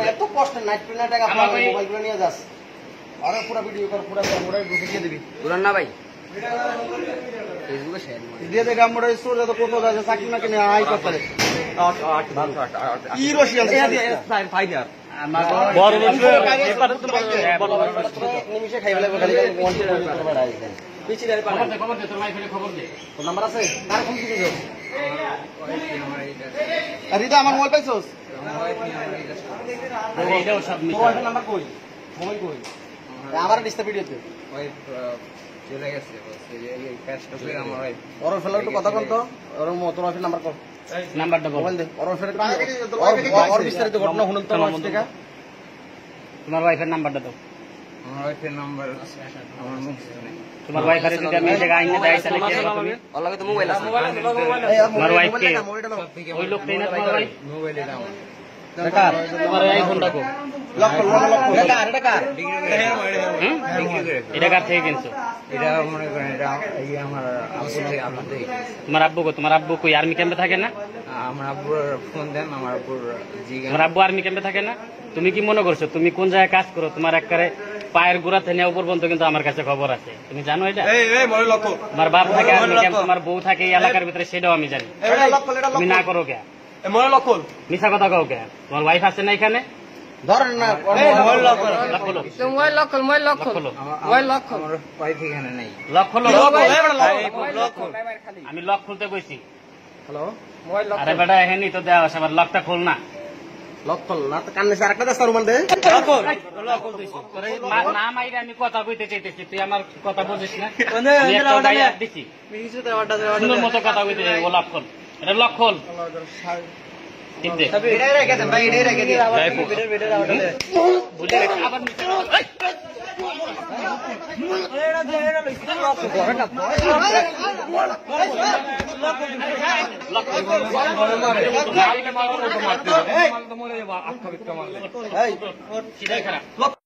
এত কষ্ট নাইট প্লেনে টাকা মোবাইল গুলো নিয়ে যাস আর পুরো ভিডিও কর পুরো মোবাইল গ্রুপে দিয়ে দিবি বুঝলেন না ভাই ফেসবুকে শেয়ার দিয়ে দে গামড়া স্টোর যত কত আছে চাকরি না কিনে আই করতে কি রশিয়ান ফাইনার বড় নিমিশে খাইবেলা খালি ওয়ান টু বাড়াই দেন পিছিয়ে দাঁড়ায় পানা খবর দে তোর মাইফেলে খবর দে তোর নাম্বার আছে কার ফোন দিতে যাও আরে আমার মোবাইল পাইছস আরে এটাও সব মিস তোর নাম্বার কই মোবাইল কই আমার ডিস্টার্ব ভিডিওতে ওই চলে গেছে এই ক্যাশটা করে আমার ওই ওর ফেলা একটু কথা বল তো ওর তোর ওয়াইফের নাম্বার কর নাম্বারটা মোবাইল দে ওর ফেলে ওর বিস্তারিত ঘটনা শুনুন তো আমার থেকে তোমার ওয়াইফের নাম্বারটা দাও আমার ওয়াইফের নাম্বার আমার মুখ তোমার ওয়াইফের যদি আমি জায়গা আইনে দেই তাহলে কি হবে তুমি ওর লাগে তো মোবাইল আছে তোমার ওয়াইফ কে ওই লোকটাই না তোমার ওয়াইফ মোবাইলে দাও টাকা তোমার এই ফোনটা কো লক টাকা এটা কার থেকে কিনছো এটা মনে করেন এটা এই আমার আব্বু থেকে আপনাদের তোমার আব্বু কো তোমার আব্বু কই আর্মি ক্যাম্পে থাকে না আমার আব্বুর ফোন দেন আমার আব্বুর জিগা আমার আব্বু আর্মি ক্যাম্পে থাকে না তুমি কি মনে করছো তুমি কোন জায়গায় কাজ করো তোমার একবারে পায়ের গোড়া থেকে উপর পর্যন্ত কিন্তু আমার কাছে খবর আছে তুমি জানো এটা আমার বাপ থাকে আর্মি ক্যাম্প তোমার বউ থাকে এই এলাকার ভিতরে সেটাও আমি জানি তুমি না করো কে মনে লক্ষল মিছা কথা কও কে তোমার ওয়াইফ আছে না এখানে ধরেন না মোবাইল লক্ষল মোবাইল লক্ষল মোবাইল লক্ষল মোবাইল লক্ষল আমার ওয়াইফ এখানে নাই লক্ষল আমি লক খুলতে কইছি হ্যালো মোবাইল লক আরে বেটা এখানেই তো দেওয়া আছে আবার লকটা খোল না লক খোল না তো কানে আরেকটা দাস রুমান দে লক্ষল লক্ষল দিছি তোরে না মাইরা আমি কথা কইতে চাইতেছি তুই আমার কথা বুঝিস না আমি একটা ডাইয়া দিছি মিহিসু তো ওটা সুন্দর মতো কথা কইতে যাই ও লক্ষল এটা লক্ষল ঠিক দে এটা রেখে দেন ভাই এটা রেখে দিন ভিডিও আউট দে বুঝে রেখে আবার নিচে এটা দে এটা লইছি লক করে না লক্ষল মারে মারে মারতে এই মরে যাবা আটকা বিটকা মারলে এই সিধা খারাপ